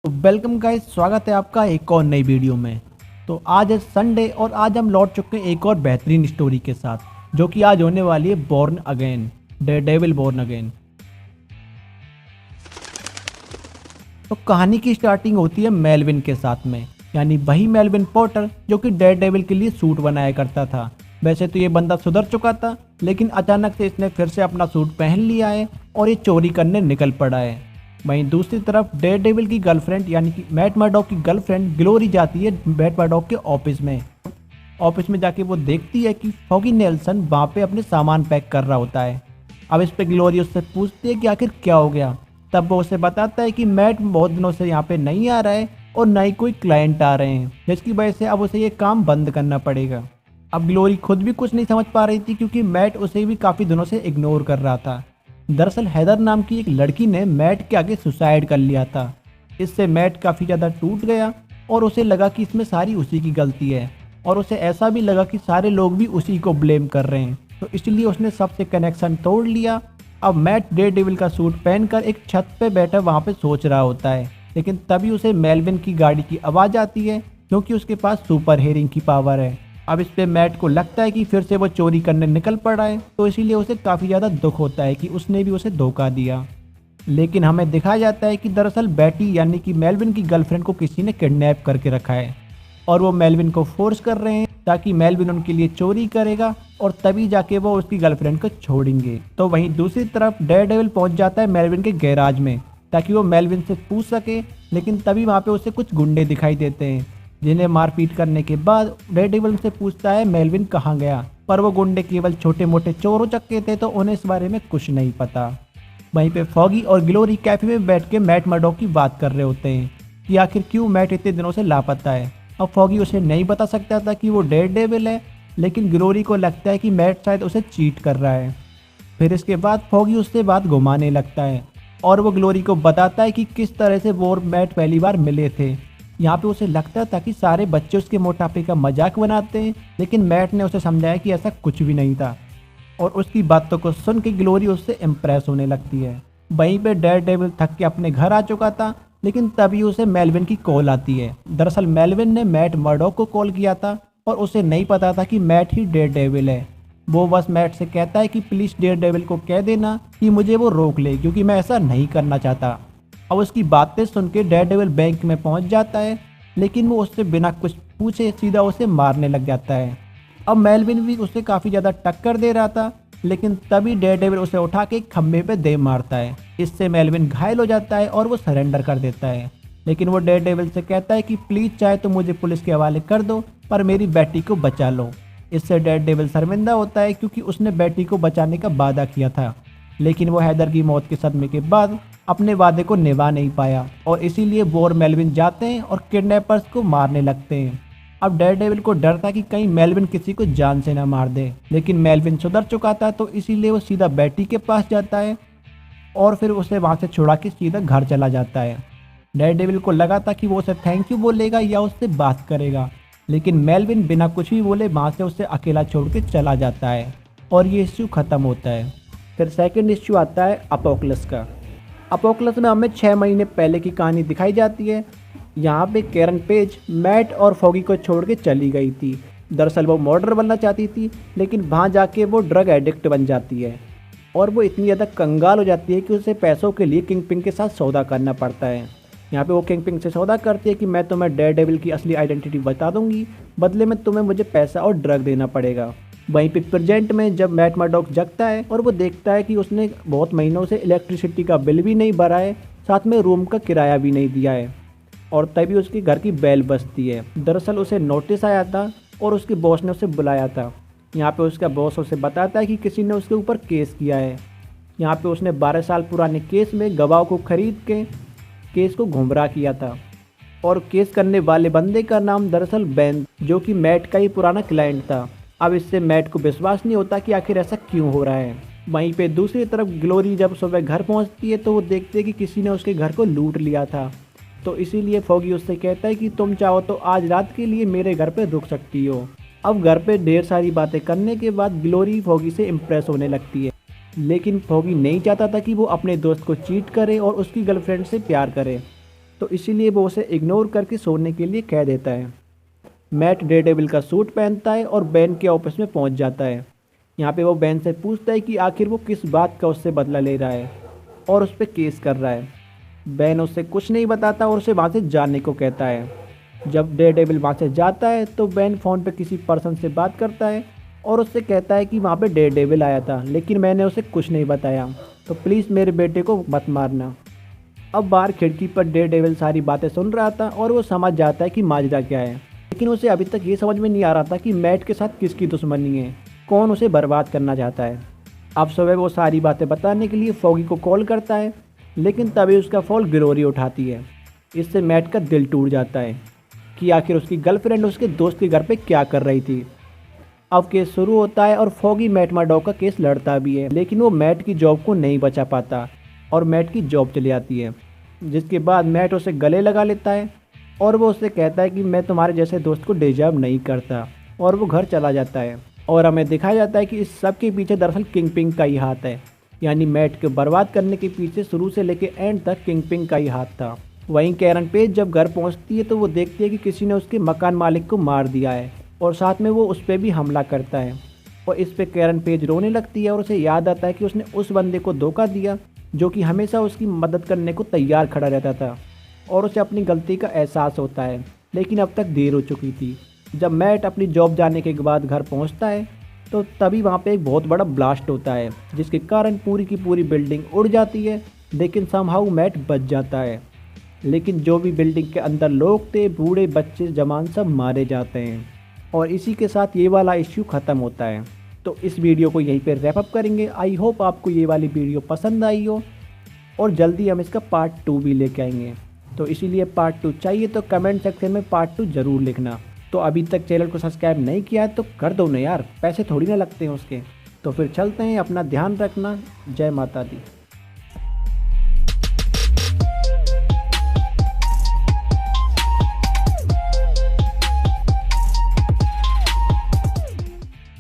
तो welcome guys, स्वागत है आपका एक और नई वीडियो में। तो आज है संडे और आज हम लौट चुके हैं एक और बेहतरीन स्टोरी के साथ, जो कि आज होने वाली है born again, devil born again. तो कहानी की स्टार्टिंग होती है मेलविन के साथ में, यानी वही मेलविन पॉटर जो कि डेविल के लिए सूट बनाया करता था। वैसे तो ये बंदा सुधर चुका था, लेकिन अचानक से इसने फिर से अपना सूट पहन लिया है और ये चोरी करने निकल पड़ा है। वहीं दूसरी तरफ डेविल की गर्लफ्रेंड यानी कि मैट मर्डॉक की गर्लफ्रेंड ग्लोरी जाती है मैट मर्डॉक के ऑफिस में। ऑफिस में जाके वो देखती है कि फॉगी नेल्सन वहाँ पे अपने सामान पैक कर रहा होता है। अब इस पे ग्लोरी उससे पूछती है कि आखिर क्या हो गया। तब वो उसे बताता है कि मैट बहुत दिनों से यहाँ पे नहीं आ रहा है और न ही कोई क्लाइंट आ रहे हैं, जिसकी वजह से अब उसे ये काम बंद करना पड़ेगा। अब ग्लोरी खुद भी कुछ नहीं समझ पा रही थी, क्योंकि मैट उसे भी काफ़ी दिनों से इग्नोर कर रहा था। दरअसल हैदर नाम की एक लड़की ने मैट के आगे सुसाइड कर लिया था। इससे मैट काफ़ी ज़्यादा टूट गया और उसे लगा कि इसमें सारी उसी की गलती है, और उसे ऐसा भी लगा कि सारे लोग भी उसी को ब्लेम कर रहे हैं। तो इसलिए उसने सबसे कनेक्शन तोड़ लिया। अब मैट डेविल का सूट पहनकर एक छत पे बैठा वहाँ पे सोच रहा होता है, लेकिन तभी उसे मेलविन की गाड़ी की आवाज़ आती है, क्योंकि उसके पास सुपर हेयरिंग की पावर है। अब इस पे मैट को लगता है कि फिर से वो चोरी करने निकल पड़ा है, तो इसीलिए उसे काफ़ी ज़्यादा दुख होता है कि उसने भी उसे धोखा दिया। लेकिन हमें दिखाया जाता है कि दरअसल बैटी यानी कि मेलविन की गर्लफ्रेंड को किसी ने किडनैप करके रखा है, और वो मेलविन को फोर्स कर रहे हैं ताकि मेलविन उनके लिए चोरी करेगा और तभी जाके वो उसकी गर्लफ्रेंड को छोड़ेंगे। तो वहीं दूसरी तरफ डेविल पहुंच जाता है मेलविन के गैराज में ताकि वो मेलविन से पूछ सके, लेकिन तभी वहाँ पे उसे कुछ गुंडे दिखाई देते हैं, जिन्हें मारपीट करने के बाद डेविल से पूछता है मेलविन कहाँ गया। पर वो गुंडे केवल छोटे मोटे चोर उचक्के थे, तो उन्हें इस बारे में कुछ नहीं पता। वहीं पे फॉगी और ग्लोरी कैफे में बैठ के मैट मर्डॉक की बात कर रहे होते हैं कि आखिर क्यों मैट इतने दिनों से लापता है। अब फॉगी उसे नहीं बता सकता था कि वो डेविल है, लेकिन ग्लोरी को लगता है कि मैट शायद उसे चीट कर रहा है। फिर इसके बाद फॉगी उससे बात घुमाने लगता है और वो ग्लोरी को बताता है कि किस तरह से वो और मैट पहली बार मिले थे। यहाँ पे उसे लगता था कि सारे बच्चे उसके मोटापे का मजाक बनाते हैं, लेकिन मैट ने उसे समझाया कि ऐसा कुछ भी नहीं था, और उसकी बातों को सुन के ग्लोरी उससे इम्प्रेस होने लगती है। वहीं पे डेविल थक के अपने घर आ चुका था, लेकिन तभी उसे मेलविन की कॉल आती है। दरअसल मेलविन ने मैट मर्डॉक को कॉल किया था और उसे नहीं पता था कि मैट ही डेविल है। वो बस मैट से कहता है कि प्लीज़ डेविल को कह देना कि मुझे वो रोक ले, क्योंकि मैं ऐसा नहीं करना चाहता। अब उसकी बातें सुन के डेविल बैंक में पहुंच जाता है, लेकिन वो उससे बिना कुछ पूछे सीधा उसे मारने लग जाता है। अब मेलविन भी उसे काफ़ी ज़्यादा टक्कर दे रहा था, लेकिन तभी डेविल उसे उठा के एक खंभे पे दे मारता है। इससे मेलविन घायल हो जाता है और वो सरेंडर कर देता है। लेकिन वो डेविल से कहता है कि प्लीज़ चाहे तो मुझे पुलिस के हवाले कर दो, पर मेरी बेटी को बचा लो। इससे डेविल शर्मिंदा होता है, क्योंकि उसने बेटी को बचाने का वादा किया था, लेकिन वो हैदर की मौत के सदमे के बाद अपने वादे को निभा नहीं पाया, और इसीलिए वो और मेलविन जाते हैं और किडनैपर्स को मारने लगते हैं। अब डेविल को डर था कि कहीं मेलविन किसी को जान से ना मार दे, लेकिन मेलविन सुधर चुका था, तो इसीलिए वो सीधा बेटी के पास जाता है और फिर उसे वहाँ से छुड़ा के सीधा घर चला जाता है। डेविल को लगा था कि वो उसे थैंक यू बोलेगा या उससे बात करेगा, लेकिन मेलविन बिना कुछ भी बोले वहाँ से उसे अकेला छोड़ के चला जाता है और ये इश्यू ख़त्म होता है। फिर सेकंड इश्यू आता है अपोकलिप्स का। अपोकलिप्स में हमें 6 महीने पहले की कहानी दिखाई जाती है। यहाँ पे कैरन पेज मैट और फॉगी को छोड़ के चली गई थी। दरअसल वो मॉडल बनना चाहती थी, लेकिन वहाँ जाके वो ड्रग एडिक्ट बन जाती है और वो इतनी ज़्यादा कंगाल हो जाती है कि उसे पैसों के लिए किंगपिन के साथ सौदा करना पड़ता है। यहाँ पे वो किंगपिन से सौदा करती है कि मैं तुम्हें डेविल की असली आइडेंटिटी बता दूंगी, बदले में तुम्हें मुझे पैसा और ड्रग देना पड़ेगा। वहीं पे प्रेजेंट में जब मैट मर्डॉक जगता है और वो देखता है कि उसने बहुत महीनों से इलेक्ट्रिसिटी का बिल भी नहीं भरा है, साथ में रूम का किराया भी नहीं दिया है, और तभी उसके घर की बेल बजती है। दरअसल उसे नोटिस आया था और उसके बॉस ने उसे बुलाया था। यहाँ पे उसका बॉस उसे बताता है कि किसी ने उसके ऊपर केस किया है। यहाँ पे उसने 12 साल पुराने केस में गवाह को खरीद के केस को गुमराह किया था, और केस करने वाले बंदे का नाम दरअसल बैन, जो कि मैट का ही पुराना क्लाइंट था। अब इससे मैट को विश्वास नहीं होता कि आखिर ऐसा क्यों हो रहा है। वहीं पे दूसरी तरफ ग्लोरी जब सुबह घर पहुंचती है, तो वो देखते हैं कि किसी ने उसके घर को लूट लिया था, तो इसीलिए फॉगी उससे कहता है कि तुम चाहो तो आज रात के लिए मेरे घर पे रुक सकती हो। अब घर पे ढेर सारी बातें करने के बाद ग्लोरी फॉगी से इम्प्रेस होने लगती है, लेकिन फॉगी नहीं चाहता था कि वो अपने दोस्त को चीट करे और उसकी गर्लफ्रेंड से प्यार करे। तो इसीलिए वो उसे इग्नोर करके सोने के लिए कह देता है। मैट डेयरडेविल का सूट पहनता है और बेन के ऑफिस में पहुंच जाता है। यहाँ पे वो बेन से पूछता है कि आखिर वो किस बात का उससे बदला ले रहा है और उस पर केस कर रहा है। बेन उससे कुछ नहीं बताता और उसे वहाँ से जाने को कहता है। जब डेयरडेविल वहाँ से जाता है तो बेन फ़ोन पे किसी पर्सन से बात करता है और उससे कहता है कि वहाँ पे डेयरडेविल आया था, लेकिन मैंने उसे कुछ नहीं बताया, तो प्लीज़ मेरे बेटे को मत मारना। अब बाहर खिड़की पर डेयरडेविल सारी बातें सुन रहा था और वो समझ जाता है कि माजरा क्या है, लेकिन उसे अभी तक ये समझ में नहीं आ रहा था कि मैट के साथ किसकी दुश्मनी है, कौन उसे बर्बाद करना चाहता है। अब सुबह वो सारी बातें बताने के लिए फॉगी को कॉल करता है, लेकिन तभी उसका फ़ोन ग्लोरी उठाती है। इससे मैट का दिल टूट जाता है कि आखिर उसकी गर्लफ्रेंड उसके दोस्त के घर पे क्या कर रही थी। अब केस शुरू होता है और फॉगी मैट मर्डॉक का केस लड़ता भी है, लेकिन वो मैट की जॉब को नहीं बचा पाता और मैट की जॉब चली जाती है। जिसके बाद मैट उसे गले लगा लेता है और वो उससे कहता है कि मैं तुम्हारे जैसे दोस्त को डिजर्व नहीं करता, और वो घर चला जाता है। और हमें दिखाया जाता है कि इस सब के पीछे दरअसल किंगपिन का ही हाथ है, यानी मैट को बर्बाद करने के पीछे शुरू से लेकर एंड तक किंगपिन का ही हाथ था। वहीं कैरन पेज जब घर पहुंचती है तो वो देखती है कि किसी ने उसके मकान मालिक को मार दिया है और साथ में वो उस पर भी हमला करता है। और इस पे कैरन पेज रोने लगती है और उसे याद आता है कि उसने उस बंदे को धोखा दिया जो कि हमेशा उसकी मदद करने को तैयार खड़ा रहता था, और उसे अपनी गलती का एहसास होता है, लेकिन अब तक देर हो चुकी थी। जब मैट अपनी जॉब जाने के बाद घर पहुंचता है तो तभी वहाँ पे एक बहुत बड़ा ब्लास्ट होता है, जिसके कारण पूरी की पूरी बिल्डिंग उड़ जाती है, लेकिन समहाउ मैट बच जाता है। लेकिन जो भी बिल्डिंग के अंदर लोग थे, बूढ़े बच्चे जवान, सब मारे जाते हैं। और इसी के साथ ये वाला इश्यू ख़त्म होता है। तो इस वीडियो को यहीं पे रैप अप करेंगे। आई होप आपको ये वाली वीडियो पसंद आई हो, और जल्दी हम इसका पार्ट 2 भी लेके आएंगे। तो इसीलिए पार्ट 2 चाहिए तो कमेंट सेक्शन में पार्ट 2 ज़रूर लिखना। तो अभी तक चैनल को सब्सक्राइब नहीं किया है तो कर दो ना यार, पैसे थोड़ी ना लगते हैं उसके। तो फिर चलते हैं, अपना ध्यान रखना। जय माता दी।